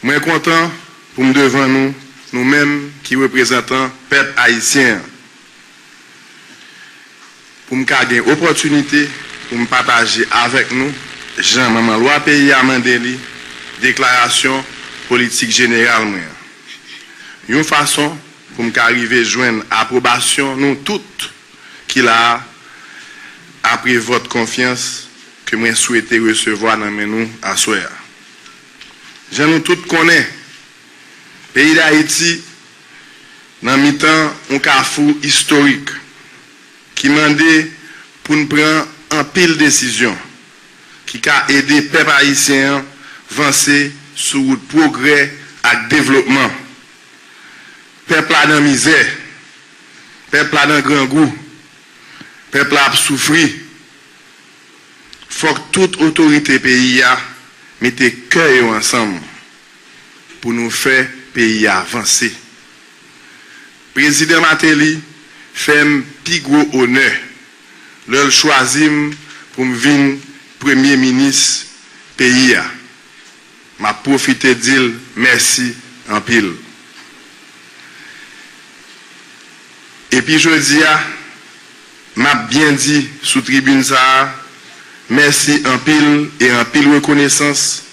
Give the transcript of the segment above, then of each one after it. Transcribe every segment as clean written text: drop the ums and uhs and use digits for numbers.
Moi content pour me devant nous-mêmes qui représentons le peuple haïtien, pour me garder une opportunité pour me partager avec nous, Jean-Maman Loi Pays à Mandeli, déclaration politique générale. Une façon pour me arriver à joindre approbation, nous toutes, qui l'a, après votre confiance, que moi souhaitez recevoir dans nous à soir. Je nous tous connais, pays d'Haïti, dans mi-temps, un carrefour historique qui demandait pour nous prendre en pile décision, qui a aidé le peuple haïtien à avancer sur le progrès et le développement. Peuple a dans la misère, peuple a dans le grand goût, peuple a souffert. Il faut que toute autorité pays mette cœur ensemble pour nous faire pays avancer. Président Mateli fait un plus gros honneur. Leur choisit pour me venir premier ministre pays. M'a profité de dire merci en pile. Et puis je dis, m'a bien dit sous tribune ça, merci en pile et en pile reconnaissance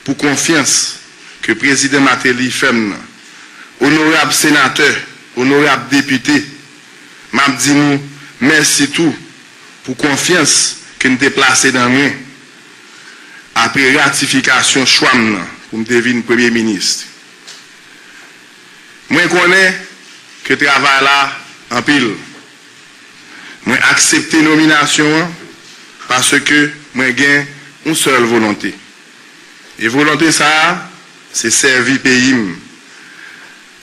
pour confiance que le président Mateli fait. Honorable sénateur, honorable député, m'a dit nous merci tout pour confiance que nous avons placé dans nous après ratification choix pour me devenir premier ministre. Moi je connais que le travail là en pile. Moi accepter la nomination parce que moi j'ai une seule volonté. Et volonté ça, c'est servir le pays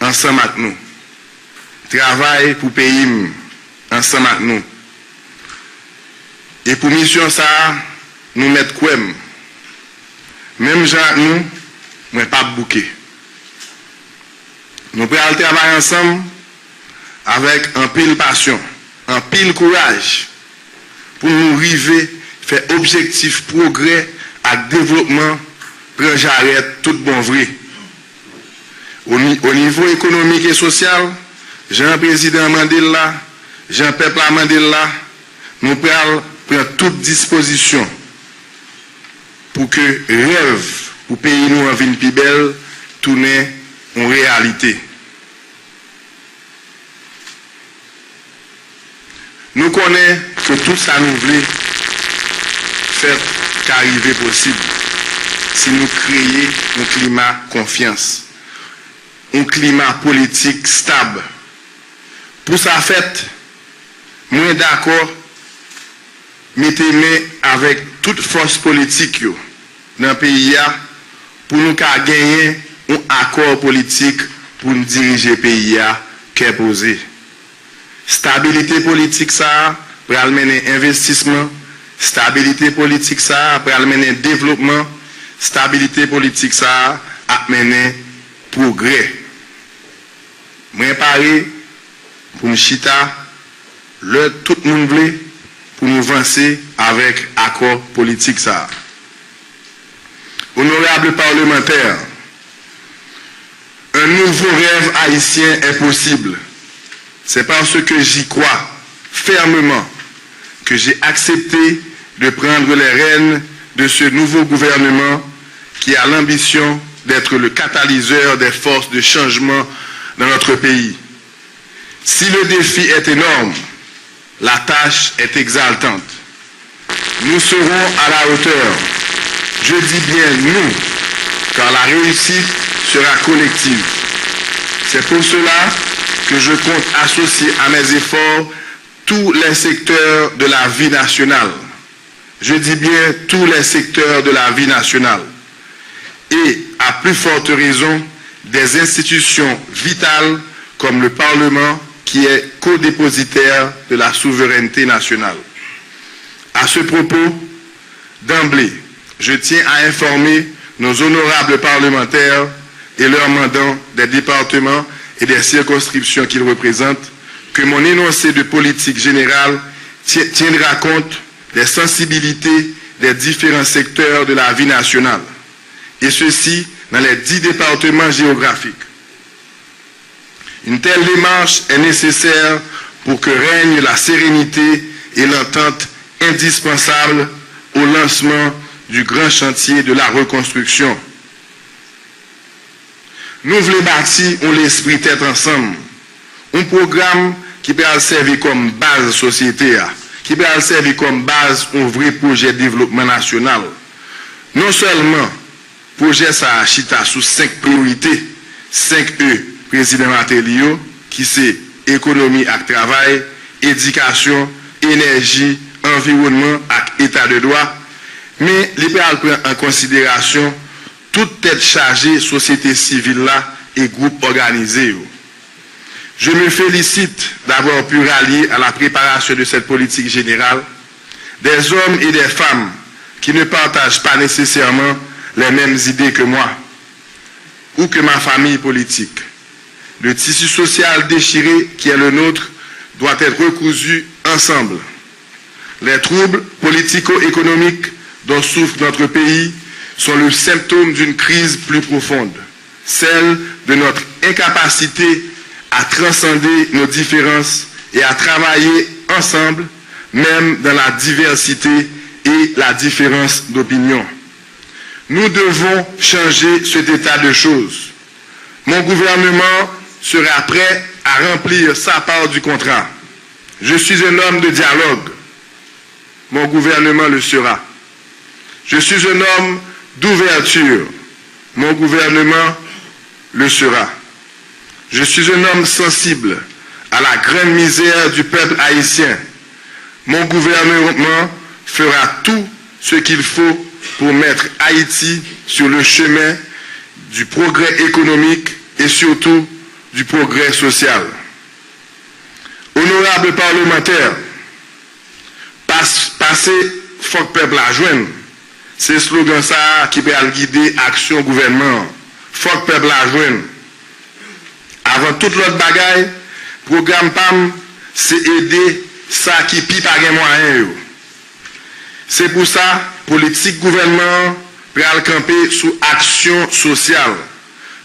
ensemble avec nous. Travail pour le pays ensemble avec nous. Et pour mission ça, nous mettons quoi? Même gens nous, moi pas bouquet. Nous pouvons travailler ensemble avec un pile passion, un pile courage pour nous arriver faire objectif progrès et développement, prendre j'arrête tout bon vrai. Au niveau économique et social, Jean-Président Mandela, Jean-Peuple Mandela, nous prenons toute disposition pour que rêve pour pays nous en ville plus belle tourne en réalité. Nous connaissons que tout ça nous voulons faire qu'arriver possible si nous créons un climat de confiance, un climat politique stable. Pour ça fait, moi d'accord, mettez-moi avec toute force politique dans le pays pour nous gagner un accord politique pour nous diriger le pays qui est posé. Stabilité politique ça pour amener investissement, stabilité politique ça pour amener développement, stabilité politique ça amener progrès. Moi paré pour me chita le tout le monde veut pour nous avancer avec accord politique ça. Honorable parlementaire, un nouveau rêve haïtien est possible. C'est parce que j'y crois fermement que j'ai accepté de prendre les rênes de ce nouveau gouvernement qui a l'ambition d'être le catalyseur des forces de changement dans notre pays. Si le défi est énorme, la tâche est exaltante. Nous serons à la hauteur. Je dis bien nous, car la réussite sera collective. C'est pour cela que je compte associer à mes efforts tous les secteurs de la vie nationale. Je dis bien tous les secteurs de la vie nationale. Et à plus forte raison, des institutions vitales comme le Parlement qui est codépositaire de la souveraineté nationale. À ce propos, d'emblée, je tiens à informer nos honorables parlementaires et leurs mandants des départements et des circonscriptions qu'ils représentent que mon énoncé de politique générale tiendra compte des sensibilités des différents secteurs de la vie nationale et ceci dans les 10 départements géographiques. Une telle démarche est nécessaire pour que règne la sérénité et l'entente indispensables au lancement du grand chantier de la reconstruction. Nous voulons bâtir l'esprit tête ensemble, un programme qui peut servir comme base société, qui peut servir comme base un vrai projet de développement national. Non seulement projet ça chita sous 5 priorités, 5 E, président Matéli, qui c'est économie et travail, éducation, énergie, environnement et état de droit, mais il peut prendre en considération toute tête chargée, société civile là et groupe organisé. Je me félicite d'avoir pu rallier à la préparation de cette politique générale des hommes et des femmes qui ne partagent pas nécessairement les mêmes idées que moi ou que ma famille politique. Le tissu social déchiré qui est le nôtre doit être recousu ensemble. Les troubles politico-économiques dont souffre notre pays sont le symptôme d'une crise plus profonde, celle de notre incapacité à transcender nos différences et à travailler ensemble, même dans la diversité et la différence d'opinion. Nous devons changer cet état de choses. Mon gouvernement sera prêt à remplir sa part du contrat. Je suis un homme de dialogue. Mon gouvernement le sera. Je suis un homme d'ouverture. Mon gouvernement le sera. Je suis un homme sensible à la grande misère du peuple haïtien. Mon gouvernement fera tout ce qu'il faut pour mettre Haïti sur le chemin du progrès économique et surtout du progrès social. Honorables parlementaires, passer faut que le peuple la joigne. C'est le slogan ça qui peut guider l'action gouvernement. Faut que le peuple la joigne. Avant toute l'autre bagaille, programme PAM, c'est aider ça qui pipe pas de moyens. C'est pour ça, politique gouvernement, pour camper sous action sociale,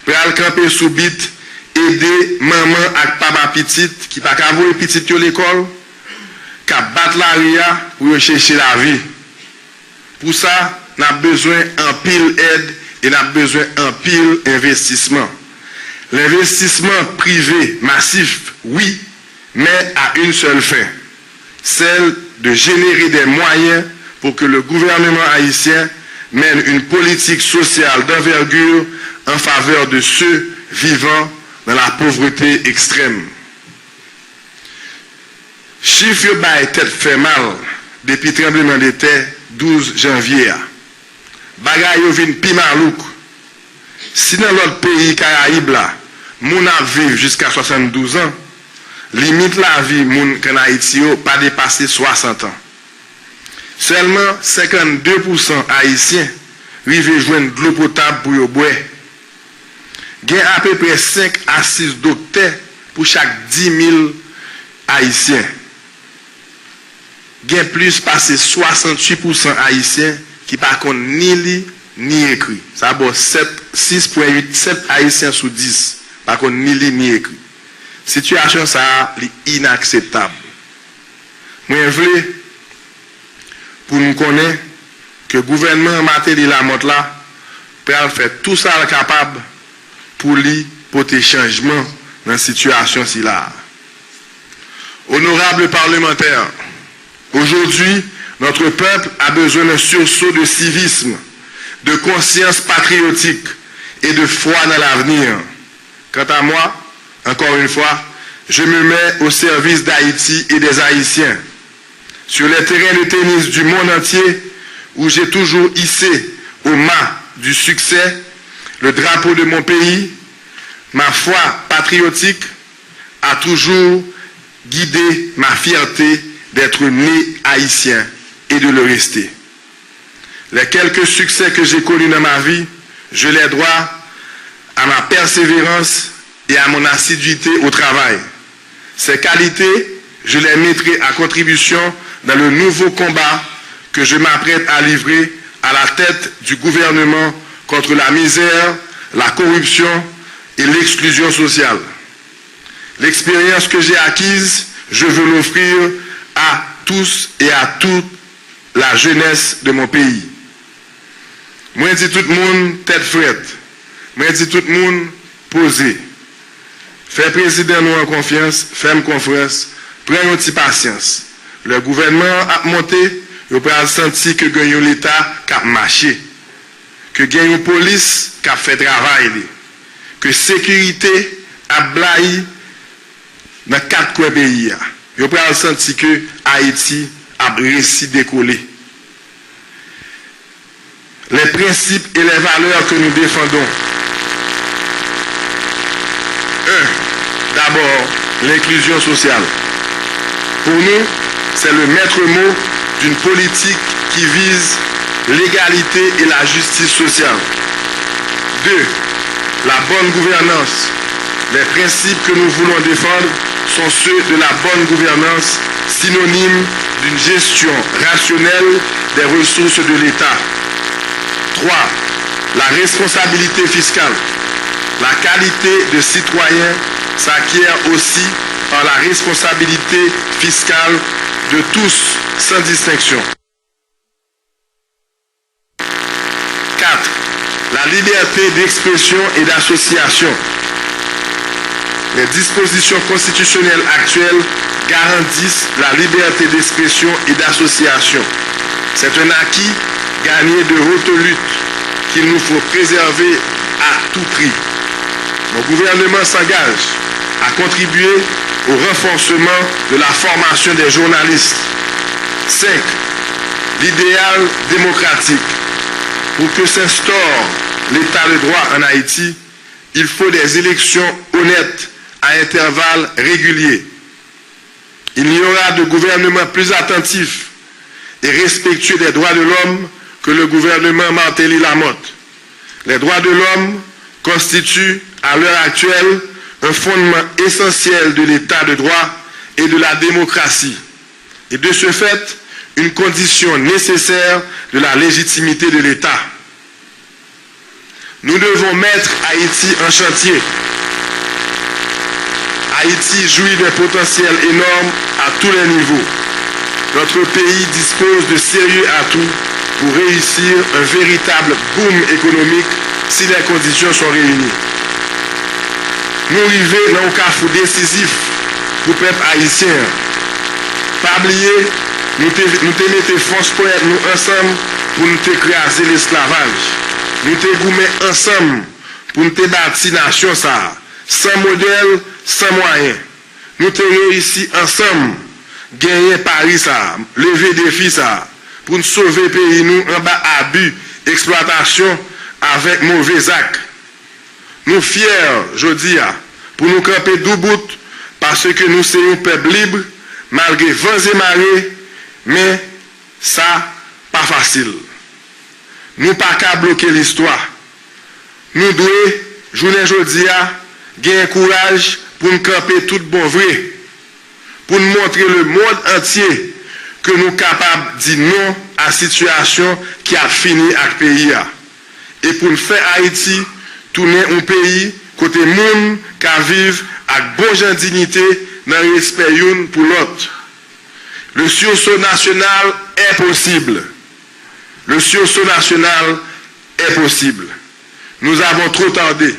pour camper sous bit, aider maman et papa petite, qui pas qu'à voir petite à l'école, qui battre la ria pour chercher la vie. Pour ça, nous avons besoin d'un pile aide et nous avons besoin d'un pile investissement. L'investissement privé massif, oui, mais à une seule fin, celle de générer des moyens pour que le gouvernement haïtien mène une politique sociale d'envergure en faveur de ceux vivant dans la pauvreté extrême. Chiffre bail tête fait mal depuis tremblement de terre 12 janvier. Bagay yo vin pi malouk. Si dans l'autre pays Caraïbes là, moun a vivre jusqu'à 72 ans, limite la vie moun en Haïti yo pas dépasser 60 ans. Seulement 52% haïtiens vivent joindre de l'eau potable pour yo boire. Il y a à peu près 5 à 6 docteurs pour chaque 10 000 haïtiens. Il y a plus passé 68% haïtiens qui par contre ni lit ni écrit. Ça va 6,8 7 haïtiens sur 10 par contre ni lit ni écrit. Situation ça est inacceptable. Moi je veux pour nous connaître que le gouvernement Matéli Lamotte là peut faire tout ça capable pour lui porter changement dans la situation si là. Honorables parlementaires, aujourd'hui, notre peuple a besoin d'un sursaut de civisme, de conscience patriotique et de foi dans l'avenir. Quant à moi, encore une fois, je me mets au service d'Haïti et des Haïtiens. Sur les terrains de tennis du monde entier, où j'ai toujours hissé au mât du succès le drapeau de mon pays, ma foi patriotique a toujours guidé ma fierté d'être né haïtien et de le rester. Les quelques succès que j'ai connus dans ma vie, je les dois à ma persévérance et à mon assiduité au travail. Ces qualités, je les mettrai à contribution dans le nouveau combat que je m'apprête à livrer à la tête du gouvernement contre la misère, la corruption et l'exclusion sociale. L'expérience que j'ai acquise, je veux l'offrir à tous et à toute la jeunesse de mon pays. Moi, dis tout le monde tête frette. Moi, dis tout le monde posé. Fais président nous en confiance, fais-moi confiance, prends une petite patience. Le gouvernement a monté, vous pouvez sentir que gagne l'État qui a marché, que gagne une police qui a fait travail, que sécurité a blaye dans 4 coins pays. Vous pouvez sentir que Haïti a réussi à décoller. Les principes et les valeurs que nous défendons. D'abord, l'inclusion sociale. Pour nous, c'est le maître mot d'une politique qui vise l'égalité et la justice sociale. 2. La bonne gouvernance. Les principes que nous voulons défendre sont ceux de la bonne gouvernance, synonyme d'une gestion rationnelle des ressources de l'État. 3. La responsabilité fiscale. La qualité de citoyen s'acquiert aussi par la responsabilité fiscale de tous, sans distinction. 4. La liberté d'expression et d'association. Les dispositions constitutionnelles actuelles garantissent la liberté d'expression et d'association. C'est un acquis gagné de haute lutte qu'il nous faut préserver à tout prix. Mon gouvernement s'engage à contribuer au renforcement de la formation des journalistes. 5. L'idéal démocratique. Pour que s'instaure l'état de droit en Haïti, il faut des élections honnêtes à intervalles réguliers. Il n'y aura de gouvernement plus attentif et respectueux des droits de l'homme que le gouvernement Martelly-Lamotte. Les droits de l'homme constituent à l'heure actuelle un fondement essentiel de l'état de droit et de la démocratie, et de ce fait, une condition nécessaire de la légitimité de l'État. Nous devons mettre Haïti en chantier. Haïti jouit d'un potentiel énorme à tous les niveaux. Notre pays dispose de sérieux atouts pour réussir un véritable boom économique si les conditions sont réunies. Nous arrivons dans un carrefour décisif pour le peuple haïtien. Pas oublier, nous te mettons force pour être nous ensemble pour nous écraser l'esclavage. Nous te goumets ensemble pour nous bâtir la nation ça, sans modèle, sans moyen. Nous te réussi ensemble, gagner Paris ça, lever défi ça, pour nous sauver le pays nous en bas abus, exploitation avec mauvais actes. Nous fiers, je dis, pour nous camper debout parce que nous sommes un peuple libre, malgré vents et marées, mais ça, pas facile. Nous pas qu'à bloquer l'histoire. Nous devons, journée aujourd'hui, gagner courage pour nous camper tout bon vrai, pour nous montrer le monde entier que nous sommes capables de dire non à la situation qui a fini avec le pays. Et pour nous faire Haïti tourner un pays côté monde qui vivent avec bonne dignité dans le respect l'un pour l'autre. Le sursaut national est possible. Le sursaut national est possible. Nous avons trop tardé.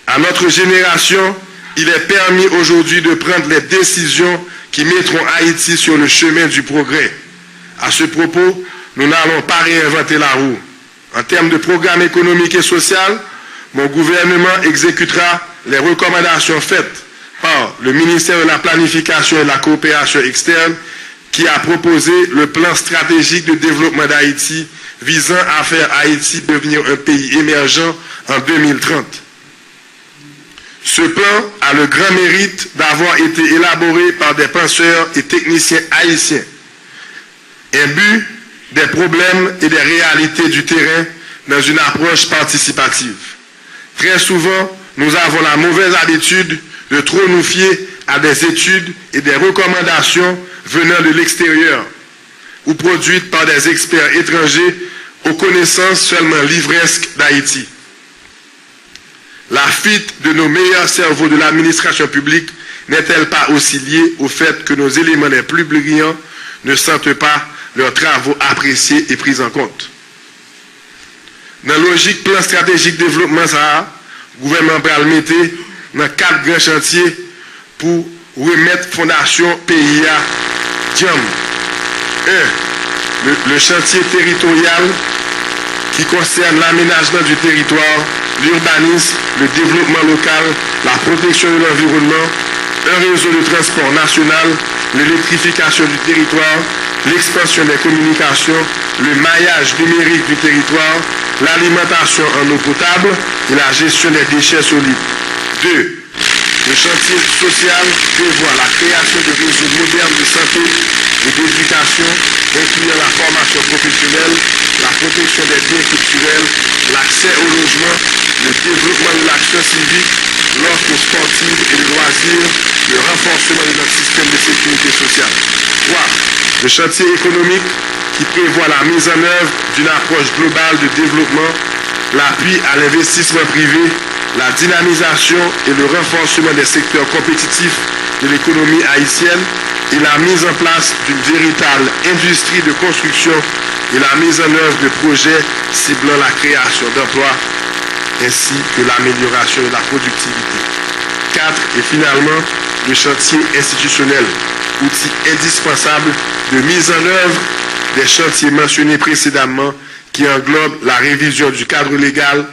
À notre génération, il est permis aujourd'hui de prendre les décisions qui mettront Haïti sur le chemin du progrès. À ce propos, nous n'allons pas réinventer la roue. En termes de programme économique et social, mon gouvernement exécutera les recommandations faites par le ministère de la Planification et de la Coopération externe qui a proposé le plan stratégique de développement d'Haïti visant à faire Haïti devenir un pays émergent en 2030. Ce plan a le grand mérite d'avoir été élaboré par des penseurs et techniciens haïtiens. Imbu des problèmes et des réalités du terrain dans une approche participative. Très souvent, nous avons la mauvaise habitude de trop nous fier à des études et des recommandations venant de l'extérieur ou produites par des experts étrangers aux connaissances seulement livresques d'Haïti. La fuite de nos meilleurs cerveaux de l'administration publique n'est-elle pas aussi liée au fait que nos éléments les plus brillants ne sentent pas leurs travaux appréciés et pris en compte? Dans la logique plan stratégique de développement, le gouvernement va le mettre dans 4 grands chantiers pour remettre fondation PIA Djam. 1. Le chantier territorial qui concerne l'aménagement du territoire, l'urbanisme, le développement local, la protection de l'environnement, un réseau de transport national, l'électrification du territoire, l'expansion des communications, le maillage numérique du territoire, l'alimentation en eau potable et la gestion des déchets solides. 2. Le chantier social prévoit la création de réseaux modernes de santé et d'éducation, incluant la formation professionnelle, la protection des biens culturels, l'accès au logement, le développement de l'action civique, l'offre sportive et de loisirs, le renforcement de notre système de sécurité sociale. 3. Le chantier économique qui prévoit la mise en œuvre d'une approche globale de développement, l'appui à l'investissement privé, la dynamisation et le renforcement des secteurs compétitifs de l'économie haïtienne et la mise en place d'une véritable industrie de construction et la mise en œuvre de projets ciblant la création d'emplois ainsi que l'amélioration de la productivité. 4. Et finalement, le chantier institutionnel, outil indispensable de mise en œuvre des chantiers mentionnés précédemment qui englobent la révision du cadre légal,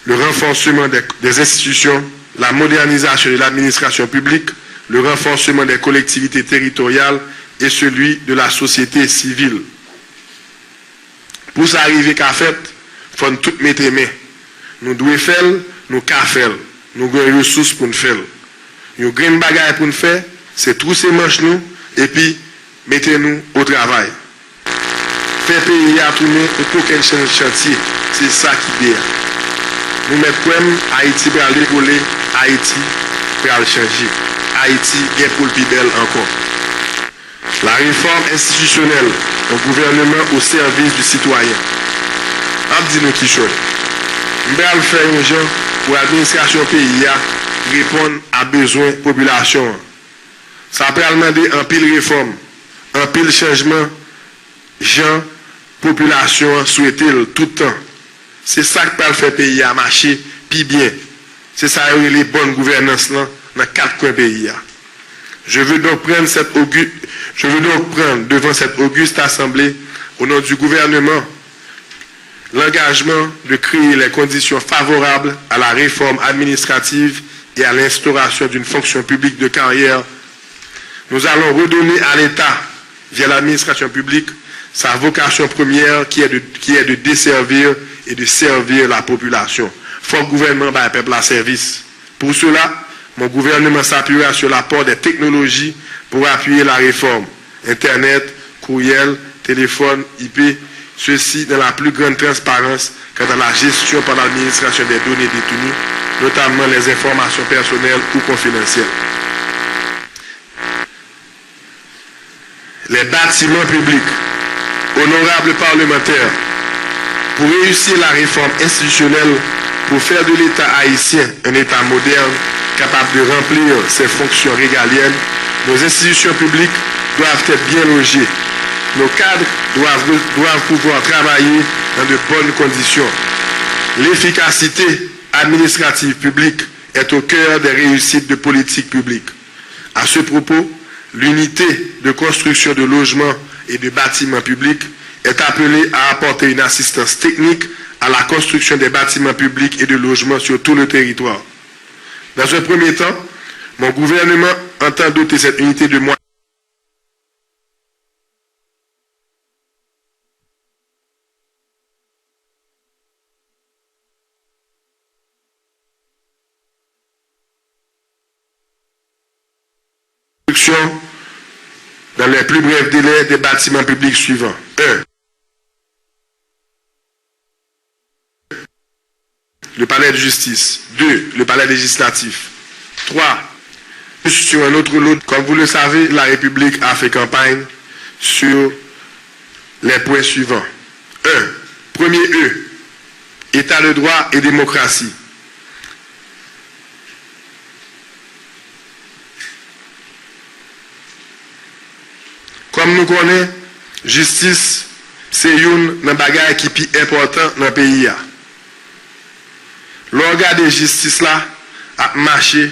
le renforcement des institutions, la modernisation de l'administration publique, le renforcement des collectivités territoriales et celui de la société civile. Pour ça arriver qu'à fait, il faut tout mettre main. Nous devons faire, nous qu'à faire. Nous avons des ressources pour nous faire. Nous avons des bagages pour nous faire, c'est trousser manches nous et puis mettez-nous au travail. Faire pays à tourner pour aucun chantier, c'est ça qui est. Nous mettons Haïti pour aller voler, Haïti pour aller changer. Haïti est pour le plus belle encore. La réforme institutionnelle, un gouvernement au service du citoyen. Abdino Kishore. Nous allons faire un genre pour l'administration pays répondre à besoins de la population. Ça peut demander un pile réforme, un pile changement, gens, population souhaiter tout le temps. C'est ça qui peut faire pays à marcher puis bien. C'est ça qui est les bonnes gouvernances dans 4 coins pays. Je veux donc prendre devant cette auguste assemblée au nom du gouvernement l'engagement de créer les conditions favorables à la réforme administrative et à l'instauration d'une fonction publique de carrière. Nous allons redonner à l'État, via l'administration publique, sa vocation première qui est de desservir et de servir la population. Il faut que le gouvernement ait un peuple à service. Pour cela, mon gouvernement s'appuiera sur l'apport des technologies pour appuyer la réforme. Internet, courriel, téléphone, IP, ceci dans la plus grande transparence quant à la gestion par l'administration des données détenues, notamment les informations personnelles ou confidentielles. Les bâtiments publics. Honorables parlementaires, pour réussir la réforme institutionnelle, pour faire de l'État haïtien un État moderne, capable de remplir ses fonctions régaliennes, nos institutions publiques doivent être bien logées. Nos cadres doivent pouvoir travailler dans de bonnes conditions. L'efficacité administrative publique est au cœur des réussites de politique publique. À ce propos, l'unité de construction de logements et de bâtiments publics est appelée à apporter une assistance technique à la construction des bâtiments publics et de logements sur tout le territoire. Dans un premier temps, mon gouvernement entend doter cette unité de moyens dans les plus brefs délais des bâtiments publics suivants. 1. Le palais de justice. 2. Le palais législatif. 3. Sur un autre lot, comme vous le savez, la République a fait campagne sur les points suivants. 1. Premier E, État de droit et démocratie. Comme nous connaissons, justice, c'est une bagage qui est plus important dans le pays. L'organe de justice là a marché.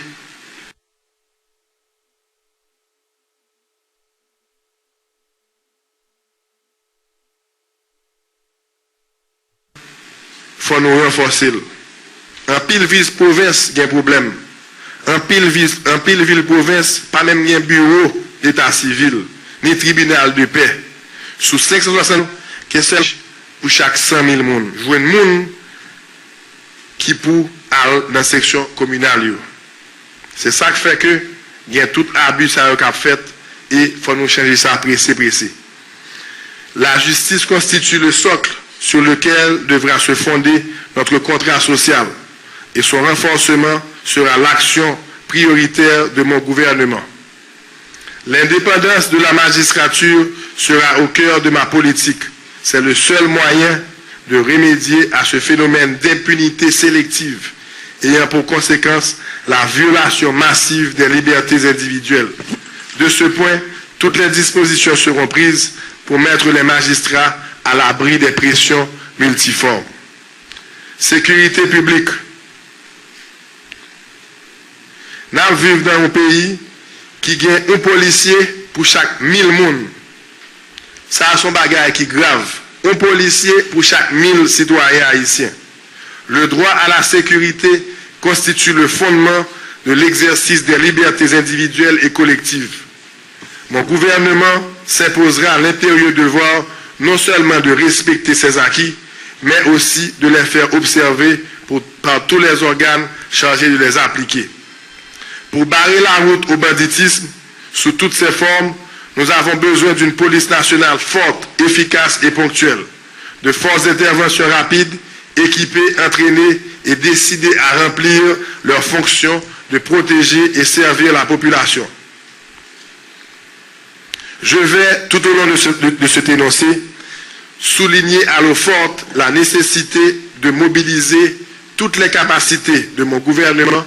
Il faut nous renforcer. En pile ville province, il y a un problème. En pile ville province, pas même un bureau d'état civil, ni tribunal de paix. Sous 560, qu'est-ce pour chaque 100 000 personnes. Je vois un monde qui pour aller dans la section communale. C'est ça qui fait que il y a tout abus qui a fait et il faut nous changer ça pressé. La justice constitue le socle sur lequel devra se fonder notre contrat social et son renforcement sera l'action prioritaire de mon gouvernement. L'indépendance de la magistrature sera au cœur de ma politique. C'est le seul moyen de remédier à ce phénomène d'impunité sélective ayant pour conséquence la violation massive des libertés individuelles. De ce point, toutes les dispositions seront prises pour mettre les magistrats à l'abri des pressions multiformes. Sécurité publique. Nous vivons dans un pays qui gagne un policier pour chaque 1000 personnes. Ça a son bagage qui est grave. Un policier pour chaque 1000 citoyens haïtiens. Le droit à la sécurité constitue le fondement de l'exercice des libertés individuelles et collectives. Mon gouvernement s'imposera l'impérieux devoir non seulement de respecter ces acquis, mais aussi de les faire observer par tous les organes chargés de les appliquer. Pour barrer la route au banditisme, sous toutes ses formes, nous avons besoin d'une police nationale forte, efficace et ponctuelle, de forces d'intervention rapides, équipées, entraînées et décidées à remplir leur fonction de protéger et servir la population. Je vais, tout au long de cet énoncé, souligner à l'eau forte la nécessité de mobiliser toutes les capacités de mon gouvernement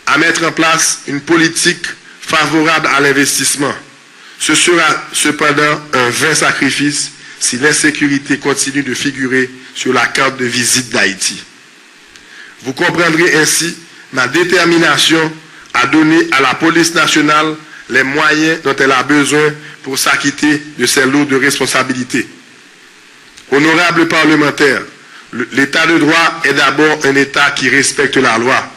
à mettre en place une politique favorable à l'investissement. Ce sera cependant un vain sacrifice si l'insécurité continue de figurer sur la carte de visite d'Haïti. Vous comprendrez ainsi ma détermination à donner à la police nationale les moyens dont elle a besoin pour s'acquitter de ses lourdes responsabilités. Honorables parlementaires, l'état de droit est d'abord un état qui respecte la loi.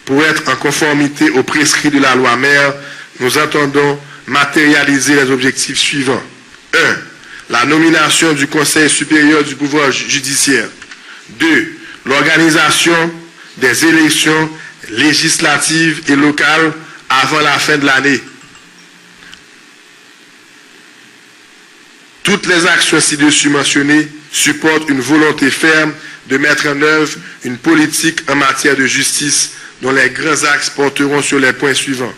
Pour être en conformité aux prescrits de la loi mère, nous entendons matérialiser les objectifs suivants. 1. La nomination du Conseil supérieur du pouvoir judiciaire. 2. L'organisation des élections législatives et locales avant la fin de l'année. Toutes les actions ci-dessus mentionnées supportent une volonté ferme de mettre en œuvre une politique en matière de justice dont les grands axes porteront sur les points suivants.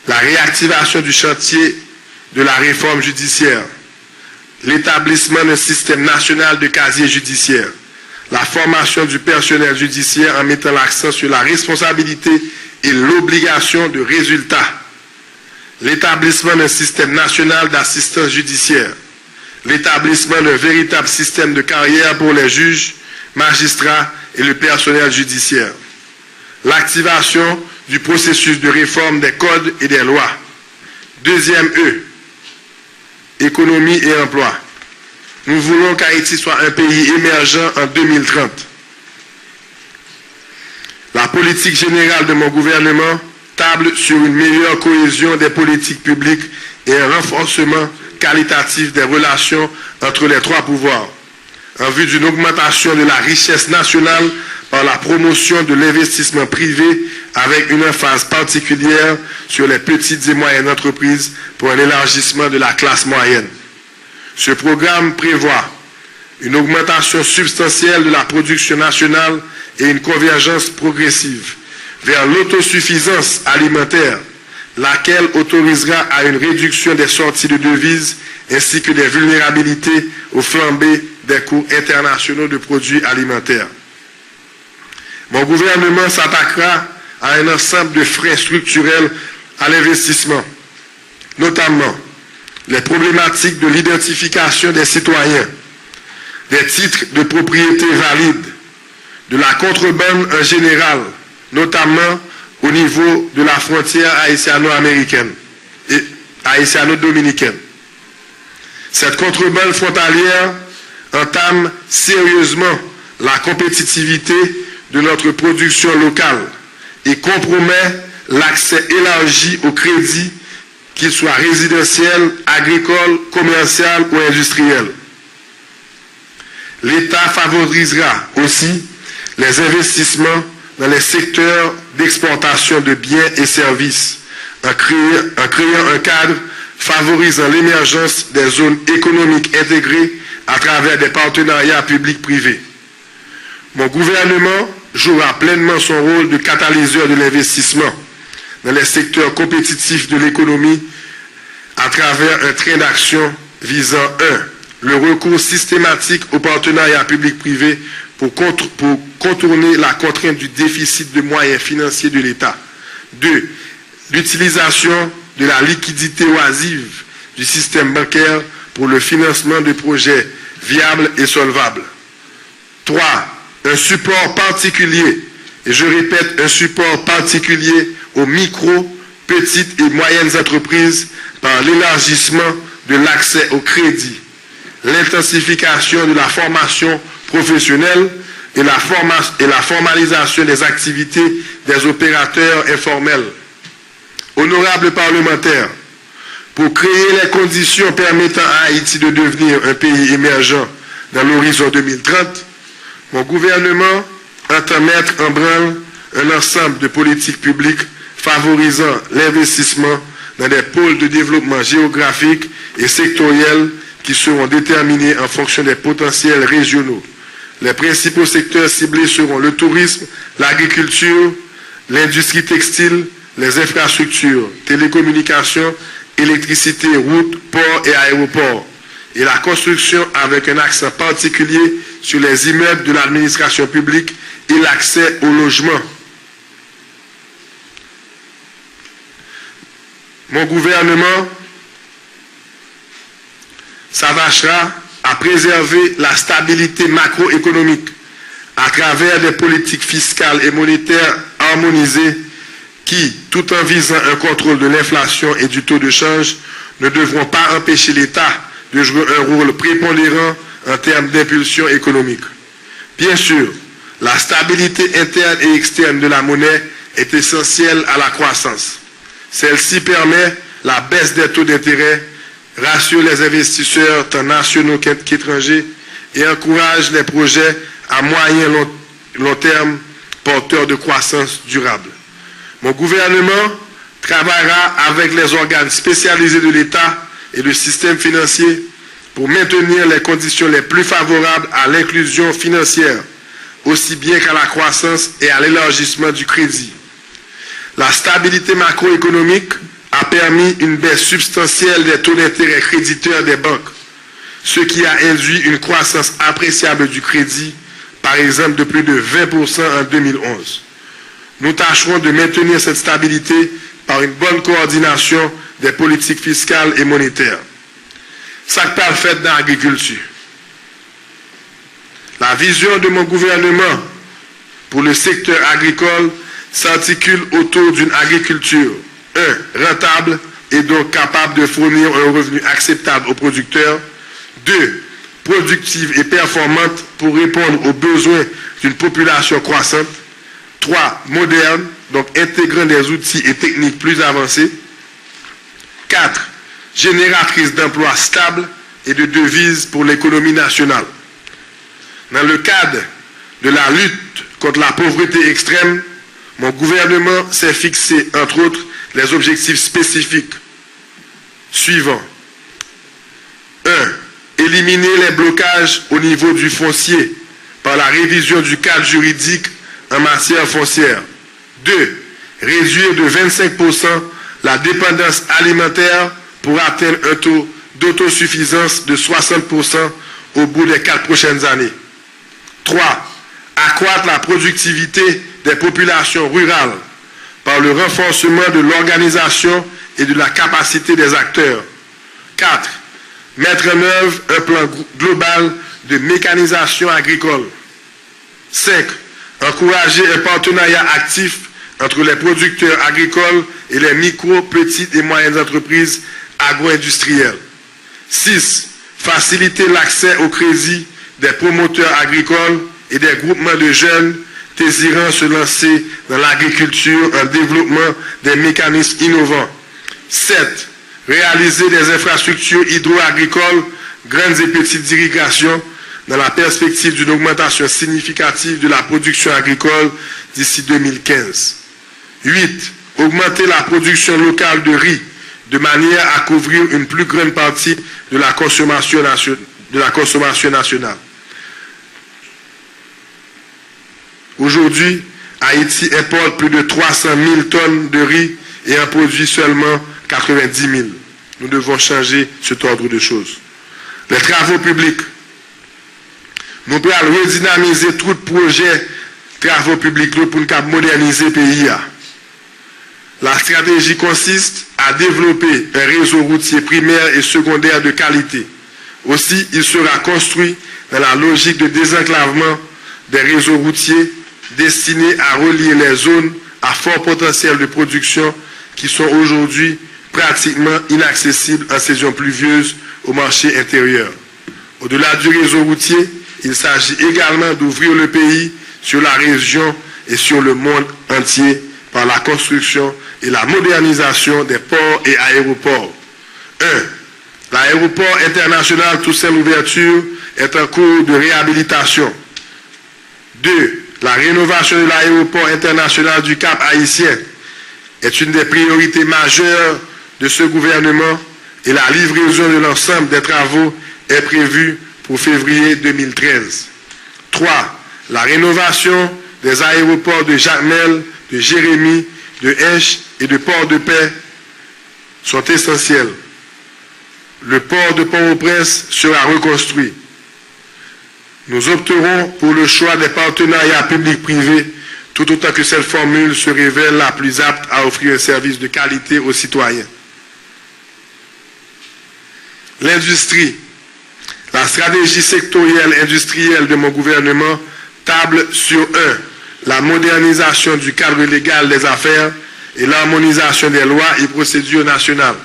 La réactivation du chantier de la réforme judiciaire, l'établissement d'un système national de casier judiciaire, la formation du personnel judiciaire en mettant l'accent sur la responsabilité et l'obligation de résultat, l'établissement d'un système national d'assistance judiciaire, l'établissement d'un véritable système de carrière pour les juges, magistrats et le personnel judiciaire, l'activation du processus de réforme des codes et des lois. Deuxième E, économie et emploi. Nous voulons qu'Haïti soit un pays émergent en 2030. La politique générale de mon gouvernement table sur une meilleure cohésion des politiques publiques et un renforcement qualitatif des relations entre les trois pouvoirs, en vue d'une augmentation de la richesse nationale par la promotion de l'investissement privé avec une emphase particulière sur les petites et moyennes entreprises pour un élargissement de la classe moyenne. Ce programme prévoit une augmentation substantielle de la production nationale et une convergence progressive vers l'autosuffisance alimentaire, laquelle autorisera à une réduction des sorties de devises ainsi que des vulnérabilités aux flambées des cours internationaux de produits alimentaires. Mon gouvernement s'attaquera à un ensemble de freins structurels à l'investissement, notamment les problématiques de l'identification des citoyens, des titres de propriété valides, de la contrebande en général, notamment au niveau de la frontière haïtiano-américaine et haïtiano-dominicaine. Cette contrebande frontalière entame sérieusement la compétitivité de notre production locale et compromet l'accès élargi au crédit, qu'il soit résidentiel, agricole, commercial ou industriel. L'État favorisera aussi les investissements dans les secteurs d'exportation de biens et services en créant un cadre favorisant l'émergence des zones économiques intégrées à travers des partenariats publics-privés. Mon gouvernement jouera pleinement son rôle de catalyseur de l'investissement dans les secteurs compétitifs de l'économie à travers un train d'action visant 1. Le recours systématique aux partenariats publics-privés pour contourner la contrainte du déficit de moyens financiers de l'État. 2. L'utilisation de la liquidité oisive du système bancaire pour le financement de projets viables et solvables. 3. Un support particulier, et je répète, un support particulier aux micro, petites et moyennes entreprises par l'élargissement de l'accès au crédit, l'intensification de la formation professionnelle et la formalisation des activités des opérateurs informels. Honorables parlementaires, pour créer les conditions permettant à Haïti de devenir un pays émergent dans l'horizon 2030, mon gouvernement entend mettre en branle un ensemble de politiques publiques favorisant l'investissement dans des pôles de développement géographique et sectoriels qui seront déterminés en fonction des potentiels régionaux. Les principaux secteurs ciblés seront le tourisme, l'agriculture, l'industrie textile, les infrastructures, télécommunications, électricité, routes, ports et aéroports, et la construction avec un accent particulier sur les immeubles de l'administration publique et l'accès au logement. Mon gouvernement s'attachera à préserver la stabilité macroéconomique à travers des politiques fiscales et monétaires harmonisées qui, tout en visant un contrôle de l'inflation et du taux de change, ne devront pas empêcher l'État de jouer un rôle prépondérant en termes d'impulsion économique. Bien sûr, la stabilité interne et externe de la monnaie est essentielle à la croissance. Celle-ci permet la baisse des taux d'intérêt, rassure les investisseurs tant nationaux qu'étrangers et encourage les projets à moyen et long terme porteurs de croissance durable. Mon gouvernement travaillera avec les organes spécialisés de l'État et le système financier pour maintenir les conditions les plus favorables à l'inclusion financière, aussi bien qu'à la croissance et à l'élargissement du crédit. La stabilité macroéconomique a permis une baisse substantielle des taux d'intérêt créditeurs des banques, ce qui a induit une croissance appréciable du crédit, par exemple de plus de 20% en 2011. Nous tâcherons de maintenir cette stabilité par une bonne coordination des politiques fiscales et monétaires. Ça que pas fait dans l'agriculture. La vision de mon gouvernement pour le secteur agricole s'articule autour d'une agriculture 1. Rentable et donc capable de fournir un revenu acceptable aux producteurs. 2. Productive et performante pour répondre aux besoins d'une population croissante. 3. Moderne, donc intégrant des outils et techniques plus avancés. 4. Génératrice d'emplois stables et de devises pour l'économie nationale. Dans le cadre de la lutte contre la pauvreté extrême, mon gouvernement s'est fixé, entre autres, les objectifs spécifiques suivants. 1. Éliminer les blocages au niveau du foncier par la révision du cadre juridique en matière foncière. 2. Réduire de 25% la dépendance alimentaire pour atteindre un taux d'autosuffisance de 60% au bout des 4 prochaines années. 3. Accroître la productivité des populations rurales par le renforcement de l'organisation et de la capacité des acteurs. 4. Mettre en œuvre un plan global de mécanisation agricole. 5. Encourager un partenariat actif entre les producteurs agricoles et les micro, petites et moyennes entreprises agro-industrielles. 6. Faciliter l'accès au crédit des promoteurs agricoles et des groupements de jeunes désirant se lancer dans l'agriculture en développement des mécanismes innovants. 7. Réaliser des infrastructures hydro-agricoles, grandes et petites irrigations, dans la perspective d'une augmentation significative de la production agricole d'ici 2015. 8. Augmenter la production locale de riz de manière à couvrir une plus grande partie de la consommation nationale. Aujourd'hui, Haïti importe plus de 300 000 tonnes de riz et en produit seulement 90 000. Nous devons changer cet ordre de choses. Les travaux publics. Nous pouvons redynamiser tout projet travaux publics pour nous moderniser le pays. La stratégie consiste à développer un réseau routier primaire et secondaire de qualité. Aussi, il sera construit dans la logique de désenclavement des réseaux routiers destinés à relier les zones à fort potentiel de production qui sont aujourd'hui pratiquement inaccessibles en saison pluvieuse au marché intérieur. Au-delà du réseau routier, il s'agit également d'ouvrir le pays sur la région et sur le monde entier par la construction et la modernisation des ports et aéroports. 1. L'aéroport international Toussaint Louverture est en cours de réhabilitation. 2. La rénovation de l'aéroport international du Cap Haïtien est une des priorités majeures de ce gouvernement et la livraison de l'ensemble des travaux est prévue pour février 2013. 3. La rénovation des aéroports de Jacmel, de Jérémie, de Hinche et de Port-de-Paix sont essentiels. Le port de Port-au-Prince sera reconstruit. Nous opterons pour le choix des partenariats publics-privés, tout autant que cette formule se révèle la plus apte à offrir un service de qualité aux citoyens. L'industrie. La stratégie sectorielle industrielle de mon gouvernement table sur 1. La modernisation du cadre légal des affaires et l'harmonisation des lois et procédures nationales.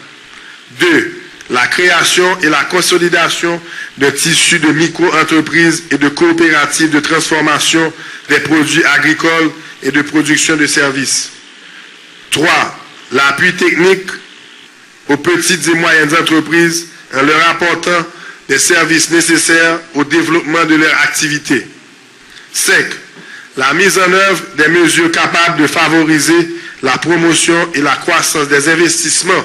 2. La création et la consolidation de tissus de micro-entreprises et de coopératives de transformation des produits agricoles et de production de services. 3. L'appui technique aux petites et moyennes entreprises en leur apportant des services nécessaires au développement de leur activité. 5. La mise en œuvre des mesures capables de favoriser la promotion et la croissance des investissements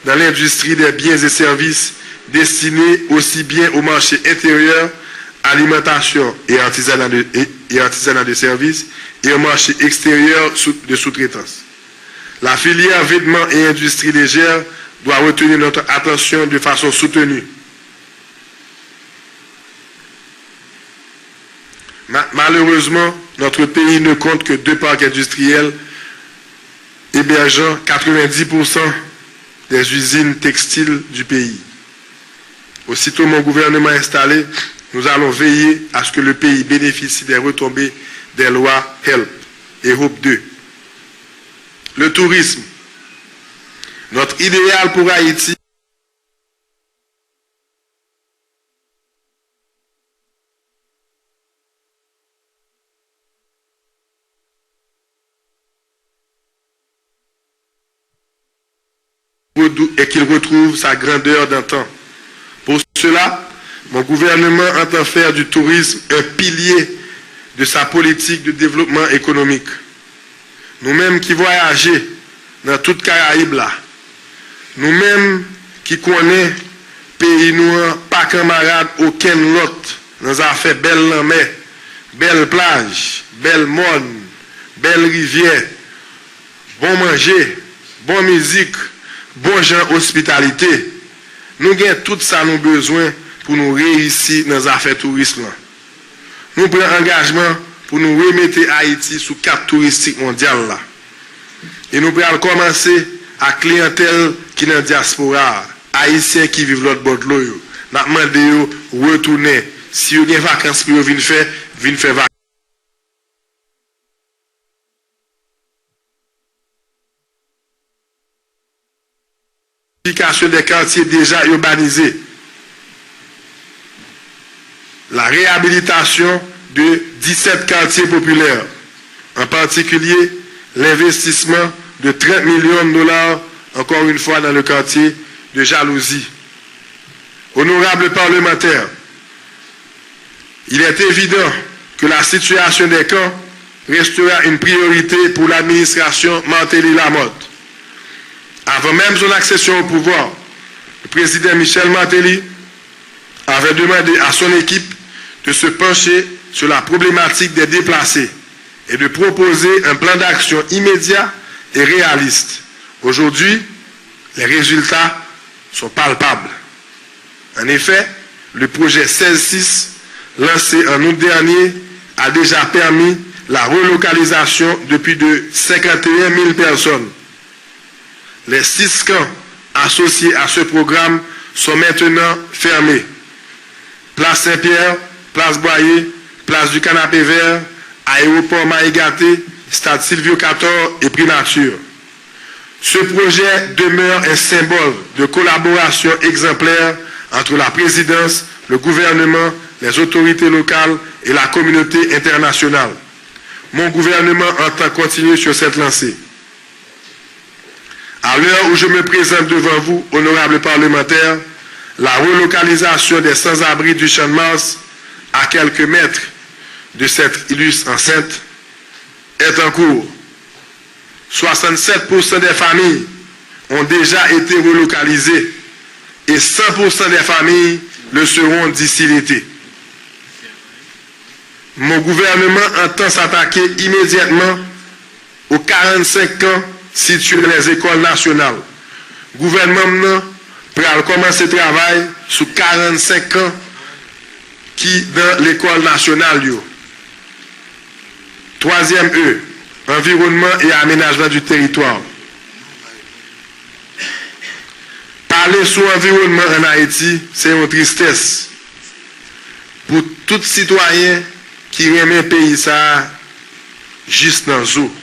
dans l'industrie des biens et services destinés aussi bien au marché intérieur, alimentation et artisanat de services, et au marché extérieur de sous-traitance. La filière vêtements et industrie légère doit retenir notre attention de façon soutenue. Malheureusement, notre pays ne compte que 2 parcs industriels hébergeant 90% des usines textiles du pays. Aussitôt mon gouvernement installé, nous allons veiller à ce que le pays bénéficie des retombées des lois HELP et HOPE 2. Le tourisme. Notre idéal pour Haïti et qu'il retrouve sa grandeur d'antan. Pour cela, mon gouvernement entend faire du tourisme un pilier de sa politique de développement économique. Nous-mêmes qui voyageons dans toute Caraïbe là, nous-mêmes qui connaissons pays noirs, pas camarades aucun autre, nous avons fait belle mer, belle plage, belle monde, belle rivière, bon manger, bon musique, bon genre hospitalité. Nous avons tout ça nous besoin pour nous réussir dans les affaires tourisme. Nous prenons engagement pour nous remettre Haïti sous carte touristique mondiale. Là. Et nous allons commencer à clientèle qui est dans la diaspora, haïtiens qui vivent l'autre bord de l'eau. Nous demandons de retourner. Si vous avez des vacances pour venir faire vacances. Des quartiers déjà urbanisés. La réhabilitation de 17 quartiers populaires, en particulier l'investissement de 30 millions de dollars, encore une fois, dans le quartier de Jalousie. Honorables parlementaires, il est évident que la situation des camps restera une priorité pour l'administration Martelly-Lamotte. Avant même son accession au pouvoir, le président Michel Martelly avait demandé à son équipe de se pencher sur la problématique des déplacés et de proposer un plan d'action immédiat et réaliste. Aujourd'hui, les résultats sont palpables. En effet, le projet 16-6, lancé en août dernier, a déjà permis la relocalisation de plus de 51 000 personnes. Les 6 camps associés à ce programme sont maintenant fermés. Place Saint-Pierre, Place Boyer, Place du Canapé Vert, Aéroport Maïgaté, Stade Silvio Cator et Primature. Ce projet demeure un symbole de collaboration exemplaire entre la présidence, le gouvernement, les autorités locales et la communauté internationale. Mon gouvernement entend continuer sur cette lancée. À l'heure où je me présente devant vous, honorables parlementaires, la relocalisation des sans-abri du Champ de Mars à quelques mètres de cette illustre enceinte est en cours. 67% des familles ont déjà été relocalisées et 100% des familles le seront d'ici l'été. Mon gouvernement entend s'attaquer immédiatement aux 45 camps situés dans les écoles nationales. Le gouvernement va commencer le travail sur 45 camps qui dans l'école nationale. Troisième E, environnement et aménagement du territoire. Parler sur l'environnement en Haïti, c'est une tristesse. Pour tout citoyen qui aime un pays, ça, juste dans le zoo.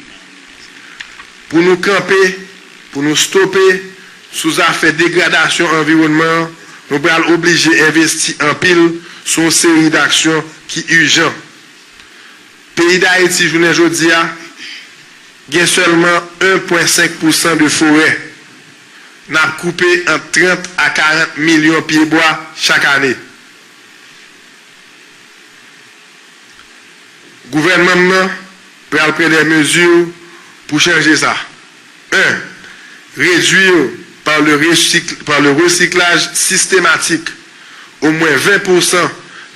Pour nous camper, pour nous stopper, sous affaire de dégradation environnement, nous sommes obligés d'investir en pile sur une série d'actions qui sont urgentes. Pays d'Haïti, je vous dis, il y a seulement 1,5% de forêt. Nous avons coupé entre 30 à 40 millions de pieds bois chaque année. Le gouvernement peut prendre des mesures pour changer ça. 1. Réduire par le recyclage systématique au moins 20%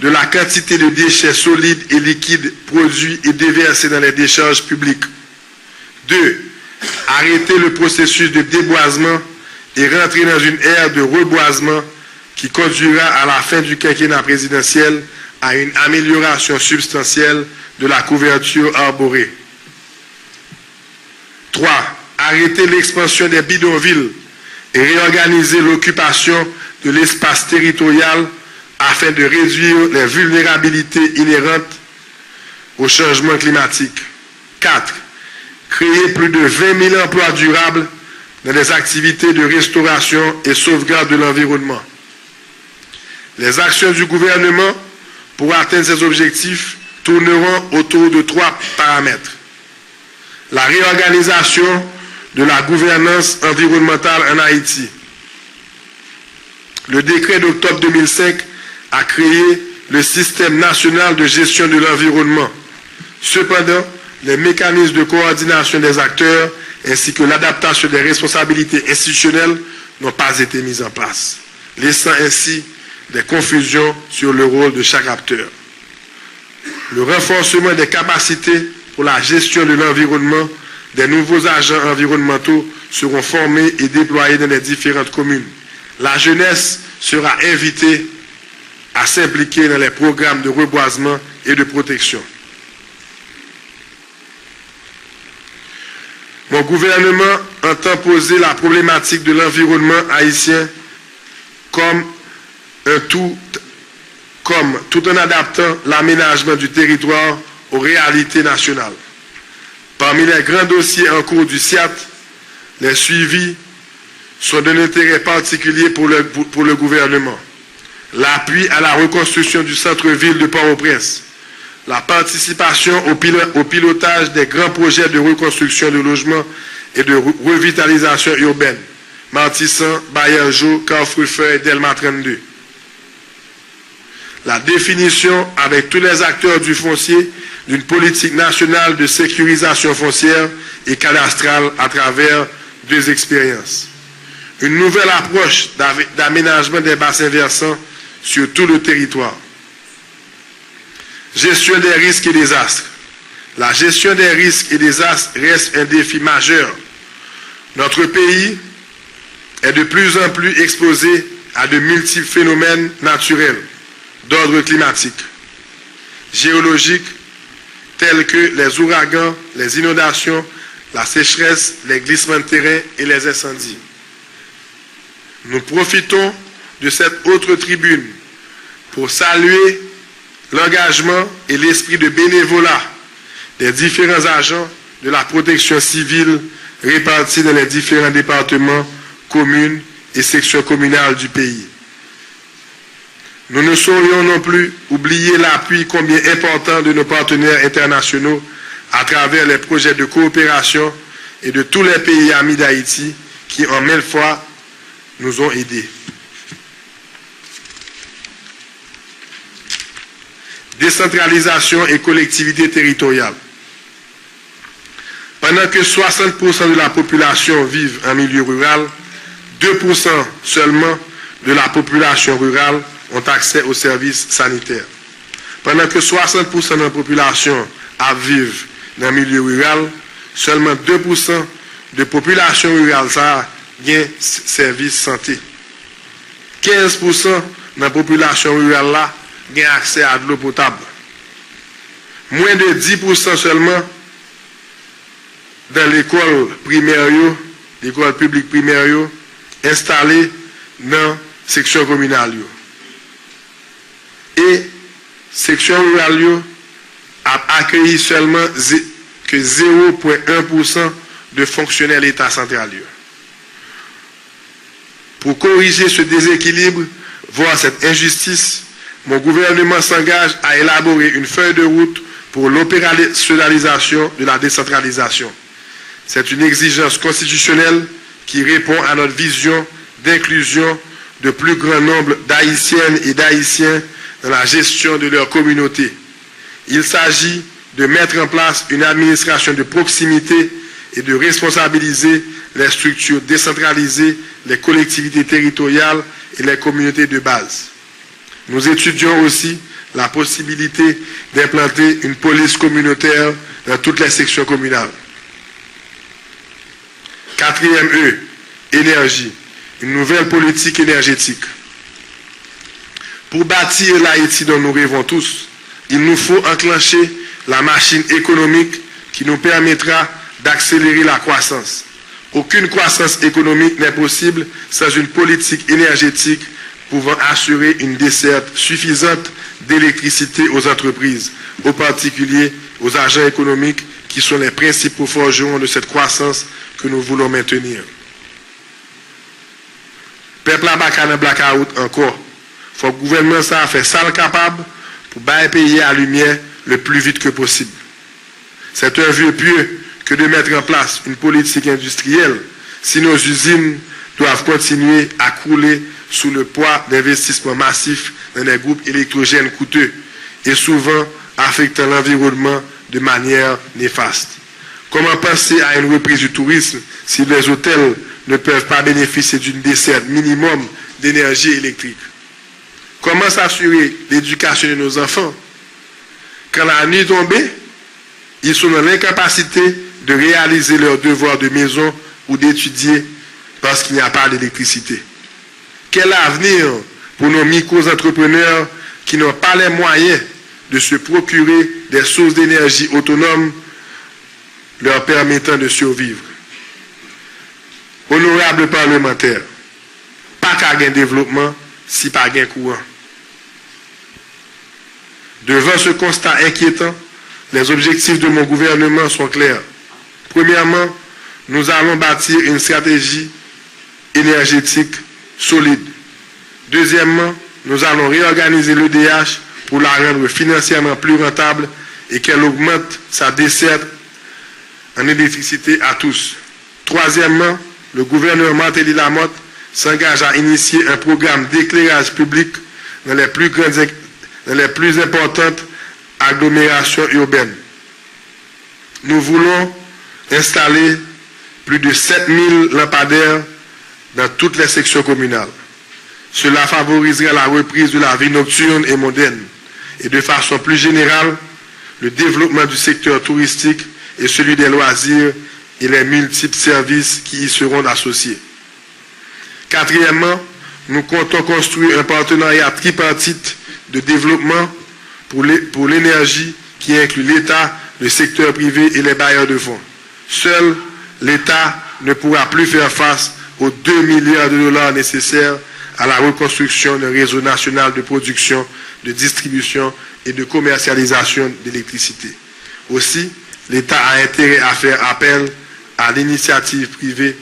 de la quantité de déchets solides et liquides produits et déversés dans les décharges publiques. 2. Arrêter le processus de déboisement et rentrer dans une ère de reboisement qui conduira à la fin du quinquennat présidentiel à une amélioration substantielle de la couverture arborée. 3. Arrêter l'expansion des bidonvilles et réorganiser l'occupation de l'espace territorial afin de réduire les vulnérabilités inhérentes au changement climatique. 4. Créer plus de 20 000 emplois durables dans les activités de restauration et sauvegarde de l'environnement. Les actions du gouvernement pour atteindre ces objectifs tourneront autour de 3 paramètres. La réorganisation de la gouvernance environnementale en Haïti. Le décret d'octobre 2005 a créé le système national de gestion de l'environnement. Cependant, les mécanismes de coordination des acteurs ainsi que l'adaptation des responsabilités institutionnelles n'ont pas été mis en place, laissant ainsi des confusions sur le rôle de chaque acteur. Le renforcement des capacités pour la gestion de l'environnement, des nouveaux agents environnementaux seront formés et déployés dans les différentes communes. La jeunesse sera invitée à s'impliquer dans les programmes de reboisement et de protection. Mon gouvernement entend poser la problématique de l'environnement haïtien comme tout en adaptant l'aménagement du territoire aux réalités nationales. Parmi les grands dossiers en cours du SIAT, les suivis sont d'un intérêt particulier pour le gouvernement. L'appui à la reconstruction du centre-ville de Port-au-Prince, la participation au pilotage des grands projets de reconstruction de logements et de revitalisation urbaine, Martissan, Baillargeau, Carrefour et Delma 32. La définition avec tous les acteurs du foncier d'une politique nationale de sécurisation foncière et cadastrale à travers 2 expériences. Une nouvelle approche d'aménagement des bassins versants sur tout le territoire. Gestion des risques et désastres. La gestion des risques et désastres reste un défi majeur. Notre pays est de plus en plus exposé à de multiples phénomènes naturels d'ordre climatique, géologique, tels que les ouragans, les inondations, la sécheresse, les glissements de terrain et les incendies. Nous profitons de cette autre tribune pour saluer l'engagement et l'esprit de bénévolat des différents agents de la protection civile répartis dans les différents départements, communes et sections communales du pays. Nous ne saurions non plus oublier l'appui combien important de nos partenaires internationaux à travers les projets de coopération et de tous les pays amis d'Haïti qui, en mille fois, nous ont aidés. Décentralisation et collectivité territoriale. Pendant que 60% de la population vivent en milieu rural, 2% seulement de la population rurale ont accès aux services sanitaires. Pendant que 60% de la population vivent dans le milieu rural, seulement 2% de la population rurale ont services santé. 15% de la population rurale ont accès à de l'eau potable. Moins de 10% seulement dans l'école primaire, l'école publique primaire, installée dans la section communale. Et section rurale a accueilli seulement que 0,1% de fonctionnaires de l'État central. Pour corriger ce déséquilibre, voire cette injustice, mon gouvernement s'engage à élaborer une feuille de route pour l'opérationnalisation de la décentralisation. C'est une exigence constitutionnelle qui répond à notre vision d'inclusion de plus grand nombre d'Haïtiennes et d'Haïtiens dans la gestion de leur communauté. Il s'agit de mettre en place une administration de proximité et de responsabiliser les structures décentralisées, les collectivités territoriales et les communautés de base. Nous étudions aussi la possibilité d'implanter une police communautaire dans toutes les sections communales. 4e E, énergie, une nouvelle politique énergétique. Pour bâtir l'Haïti dont nous rêvons tous, il nous faut enclencher la machine économique qui nous permettra d'accélérer la croissance. Aucune croissance économique n'est possible sans une politique énergétique pouvant assurer une desserte suffisante d'électricité aux entreprises, aux particuliers, aux agents économiques qui sont les principaux forgerons de cette croissance que nous voulons maintenir. Peuple à Bakane blackout encore. Il faut que le gouvernement ça fait ça le capable pour payer à la lumière le plus vite que possible. C'est un vœu pieux que de mettre en place une politique industrielle si nos usines doivent continuer à couler sous le poids d'investissements massifs dans des groupes électrogènes coûteux et souvent affectant l'environnement de manière néfaste. Comment penser à une reprise du tourisme si les hôtels ne peuvent pas bénéficier d'une desserte minimum d'énergie électrique? Comment s'assurer l'éducation de nos enfants? Quand la nuit tombe, ils sont dans l'incapacité de réaliser leurs devoirs de maison ou d'étudier parce qu'il n'y a pas d'électricité. Quel avenir pour nos micro-entrepreneurs qui n'ont pas les moyens de se procurer des sources d'énergie autonomes leur permettant de survivre. Honorables parlementaires, pas qu'à gain développement si pas gain courant. Devant ce constat inquiétant, les objectifs de mon gouvernement sont clairs. Premièrement, nous allons bâtir une stratégie énergétique solide. Deuxièmement, nous allons réorganiser l'EDH pour la rendre financièrement plus rentable et qu'elle augmente sa desserte en électricité à tous. Troisièmement, le gouverneur Martelly Lamotte s'engage à initier un programme d'éclairage public dans les plus importantes agglomérations urbaines. Nous voulons installer plus de 7000 lampadaires dans toutes les sections communales. Cela favoriserait la reprise de la vie nocturne et moderne et de façon plus générale le développement du secteur touristique et celui des loisirs et les multiples services qui y seront associés. Quatrièmement, nous comptons construire un partenariat tripartite de développement pour l'énergie qui inclut l'État, le secteur privé et les bailleurs de fonds. Seul l'État ne pourra plus faire face aux 2 milliards de dollars nécessaires à la reconstruction d'un réseau national de production, de distribution et de commercialisation d'électricité. Aussi, l'État a intérêt à faire appel à l'initiative privée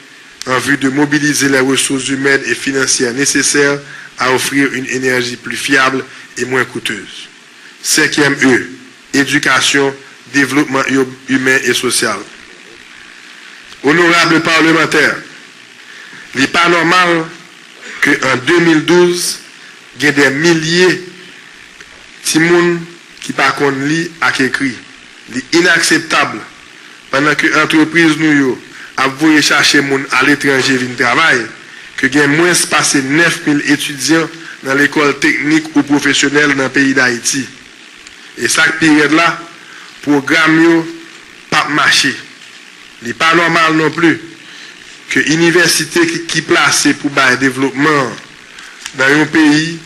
en vue de mobiliser les ressources humaines et financières nécessaires à offrir une énergie plus fiable et moins coûteuse. 5e E, éducation, développement humain et social. Honorables parlementaires, il n'est pas normal qu'en 2012, il y ait des milliers de gens qui ne connaissent pas lire et écrire. C'est inacceptable pendant que l'entreprise nous a voulu chercher les gens à l'étranger venir travailler, que il y a moins passé 9000 étudiants dans l'école technique ou professionnelle dans le pays d'Haïti. Et cette période-là, le programme n'a pas marché. Il n'est pas normal non plus que l'université qui est placée pour le développement dans un pays,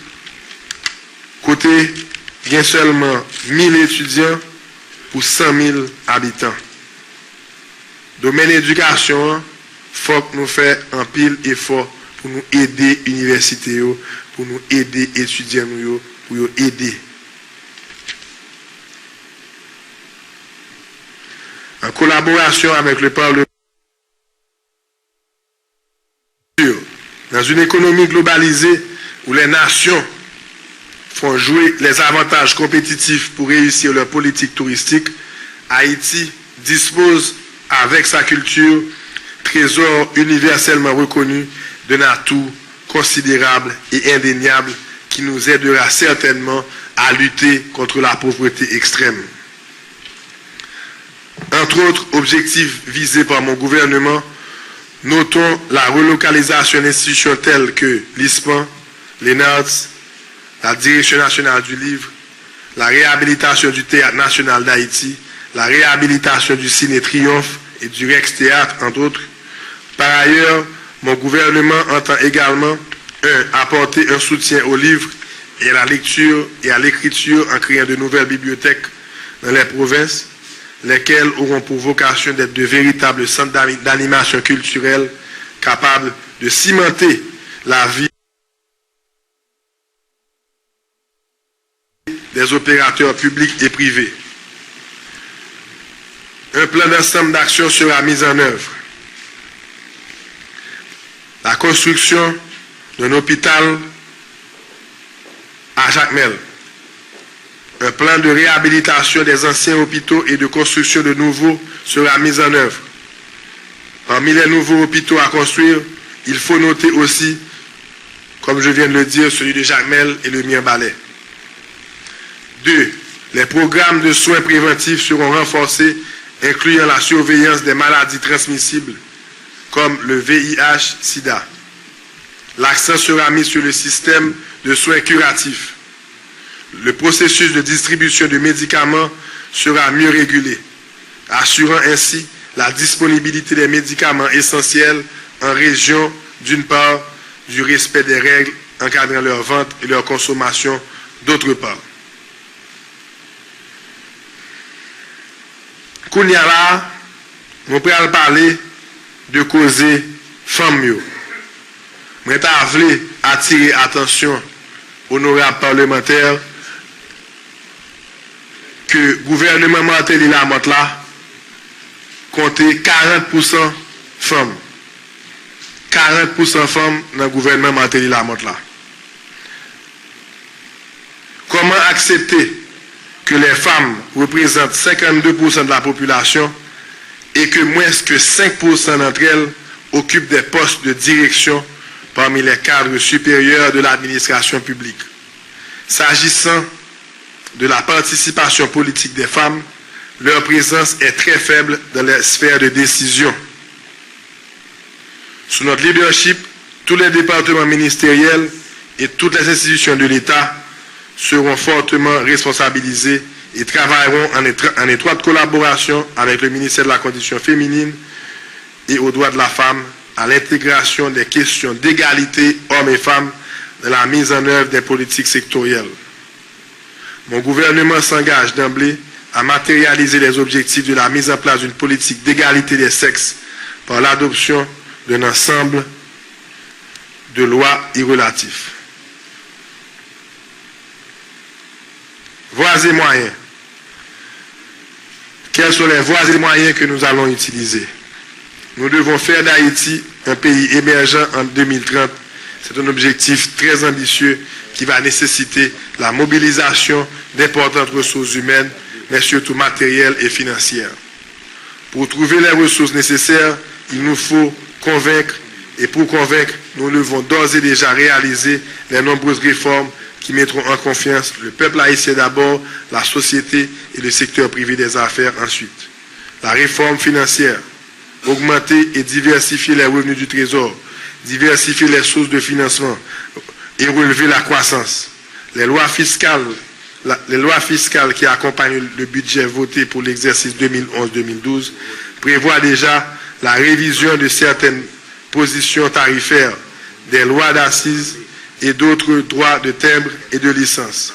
côté, il y a seulement 1000 étudiants pour 100 000 habitants. Domaine éducation, il faut que nous fassions un pile effort pour nous aider l'université, pour nous aider les étudiants, pour nous aider. En collaboration avec le Parlement, dans une économie globalisée où les nations font jouer les avantages compétitifs pour réussir leur politique touristique, Haïti dispose, avec sa culture, trésor universellement reconnu, d'un atout considérable et indéniable qui nous aidera certainement à lutter contre la pauvreté extrême. Entre autres objectifs visés par mon gouvernement, notons la relocalisation d'institutions telles que l'ISPAN, l'ENARTS, la Direction nationale du livre, la réhabilitation du Théâtre national d'Haïti, la réhabilitation du Ciné Triomphe et du Rex Théâtre, entre autres. Par ailleurs, mon gouvernement entend également apporter un soutien aux livres et à la lecture et à l'écriture en créant de nouvelles bibliothèques dans les provinces, lesquels auront pour vocation d'être de véritables centres d'animation culturelle capables de cimenter la vie des opérateurs publics et privés. Un plan d'ensemble d'action sera mis en œuvre. La construction d'un hôpital à Jacmel. Un plan de réhabilitation des anciens hôpitaux et de construction de nouveaux sera mis en œuvre. Parmi les nouveaux hôpitaux à construire, il faut noter aussi, comme je viens de le dire, celui de Jacmel et le Mien-Balais. 2. Les programmes de soins préventifs seront renforcés, incluant la surveillance des maladies transmissibles, comme le VIH-Sida. L'accent sera mis sur le système de soins curatifs. Le processus de distribution de médicaments sera mieux régulé, assurant ainsi la disponibilité des médicaments essentiels en région, d'une part, du respect des règles encadrant leur vente et leur consommation, d'autre part. Kounya là, on peut parler de causer femmes. Je voulais attirer attention honorable parlementaire que le gouvernement Martelly Lamotte là comptait 40% femmes. 40% femmes dans le gouvernement Martelly Lamotte là. Comment accepter que les femmes représentent 52% de la population et que moins que 5% d'entre elles occupent des postes de direction parmi les cadres supérieurs de l'administration publique? S'agissant de la participation politique des femmes, leur présence est très faible dans les sphères de décision. Sous notre leadership, tous les départements ministériels et toutes les institutions de l'État seront fortement responsabilisés et travailleront en étroite collaboration avec le ministère de la Condition féminine et aux droits de la femme à l'intégration des questions d'égalité hommes et femmes dans la mise en œuvre des politiques sectorielles. Mon gouvernement s'engage d'emblée à matérialiser les objectifs de la mise en place d'une politique d'égalité des sexes par l'adoption d'un ensemble de lois y relatifs. Voies et moyens. Quelles sont les voies et moyens que nous allons utiliser? Nous devons faire d'Haïti un pays émergent en 2030. C'est un objectif très ambitieux qui va nécessiter la mobilisation d'importantes ressources humaines, mais surtout matérielles et financières. Pour trouver les ressources nécessaires, il nous faut convaincre, et pour convaincre, nous devons d'ores et déjà réaliser les nombreuses réformes qui mettront en confiance le peuple haïtien d'abord, la société et le secteur privé des affaires ensuite. La réforme financière, augmenter et diversifier les revenus du Trésor, diversifier les sources de financement et relever la croissance. Les lois fiscales qui accompagnent le budget voté pour l'exercice 2011-2012 prévoient déjà la révision de certaines positions tarifaires, des lois d'assises et d'autres droits de timbre et de licence.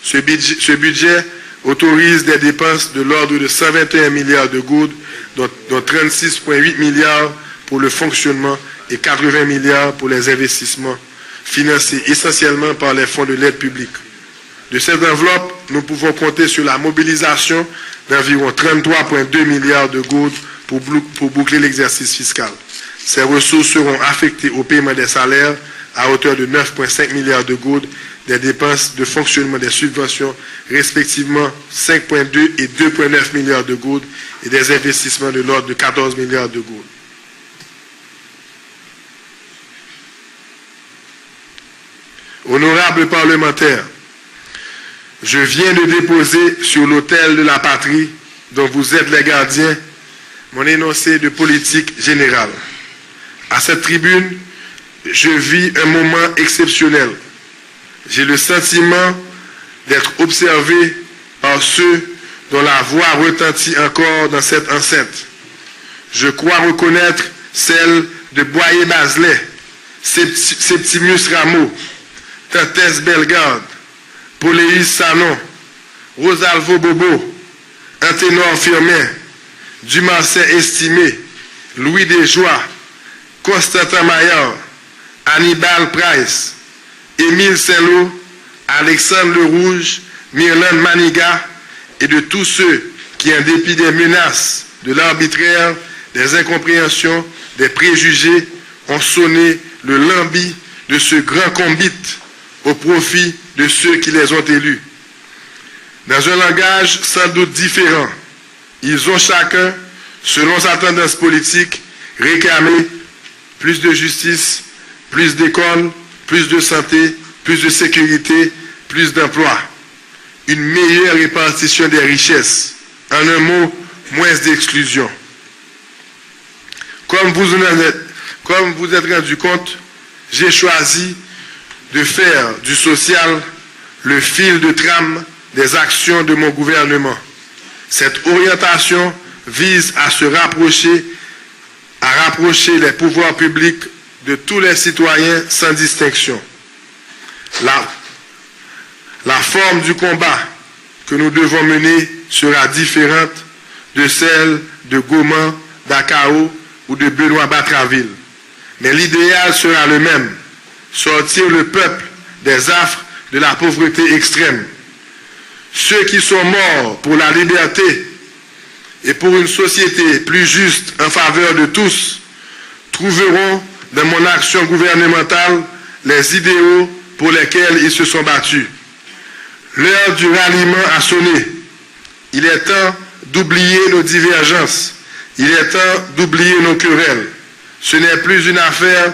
Ce budget autorise des dépenses de l'ordre de 121 milliards de goudes, dont 36,8 milliards pour le fonctionnement et 80 milliards pour les investissements, financés essentiellement par les fonds de l'aide publique. De cette enveloppe, nous pouvons compter sur la mobilisation d'environ 33,2 milliards de goudes pour boucler l'exercice fiscal. Ces ressources seront affectées au paiement des salaires à hauteur de 9,5 milliards de goudes, des dépenses de fonctionnement des subventions, respectivement 5,2 et 2,9 milliards de goudes, et des investissements de l'ordre de 14 milliards de goudes. Honorables parlementaires, je viens de déposer sur l'autel de la patrie, dont vous êtes les gardiens, mon énoncé de politique générale. À cette tribune, je vis un moment exceptionnel. J'ai le sentiment d'être observé par ceux dont la voix retentit encore dans cette enceinte. Je crois reconnaître celle de Boyer-Bazelet, Septimius Rameau, Tantès Bellegarde, Poléis Sanon, Rosalvo Bobo, Anténor Firmin, Dumarcin Estimé, Louis Desjoie, Constantin Maillard, Hannibal Price, Émile Saint-Lô, Alexandre Le Rouge, Myrlande Maniga, et de tous ceux qui, en dépit des menaces, de l'arbitraire, des incompréhensions, des préjugés, ont sonné le lambi de ce grand combat au profit de ceux qui les ont élus. Dans un langage sans doute différent, ils ont chacun, selon sa tendance politique, réclamé plus de justice, plus d'écoles, plus de santé, plus de sécurité, plus d'emplois, une meilleure répartition des richesses, en un mot, moins d'exclusion. Comme vous êtes rendu compte, j'ai choisi de faire du social le fil de trame des actions de mon gouvernement. Cette orientation vise à rapprocher les pouvoirs publics de tous les citoyens sans distinction. La forme du combat que nous devons mener sera différente de celle de Goman, d'Akao ou de Benoît Batraville. Mais l'idéal sera le même, sortir le peuple des affres de la pauvreté extrême. Ceux qui sont morts pour la liberté et pour une société plus juste en faveur de tous trouveront dans mon action gouvernementale les idéaux pour lesquels ils se sont battus. L'heure du ralliement a sonné. Il est temps d'oublier nos divergences. Il est temps d'oublier nos querelles. Ce n'est plus une affaire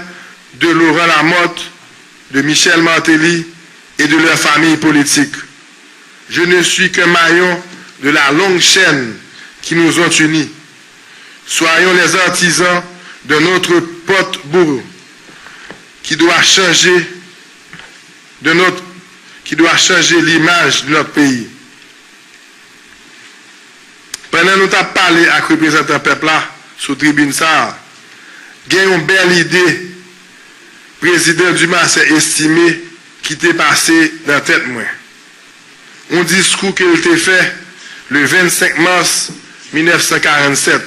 de Laurent Lamotte, de Michel Martelly et de leur famille politique. Je ne suis qu'un maillon de la longue chaîne qui nous ont unis. Soyons les artisans de notre porte-bourreau qui doit changer l'image de notre pays. Pendant que nous avons parlé avec le représentant peuple là, sous tribune ça, il y a une belle idée, le président Dumas s'est estimé qui était passé dans la tête. Un discours qu'il a fait le 25 mars 1947.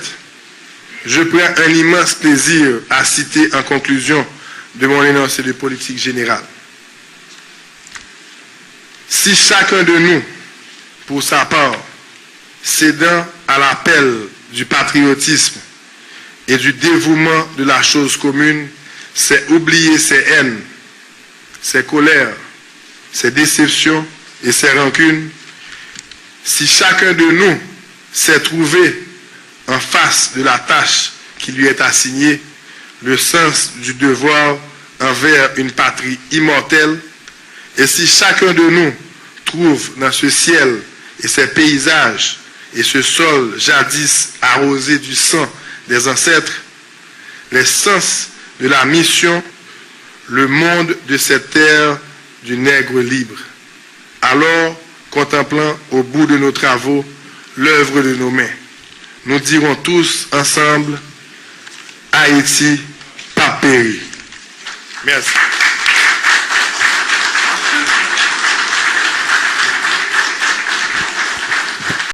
Je prends un immense plaisir à citer en conclusion de mon énoncé de politique générale. Si chacun de nous, pour sa part, cédant à l'appel du patriotisme et du dévouement de la chose commune, c'est oublier ses haines, ses colères, ses déceptions et ses rancunes, si chacun de nous s'est trouvé en face de la tâche qui lui est assignée, le sens du devoir envers une patrie immortelle, et si chacun de nous trouve dans ce ciel et ces paysages et ce sol jadis arrosé du sang des ancêtres, les sens de la mission, le monde de cette terre du nègre libre. Alors, contemplant au bout de nos travaux l'œuvre de nos mains, nous dirons tous ensemble, Haïti, pas péri. Merci.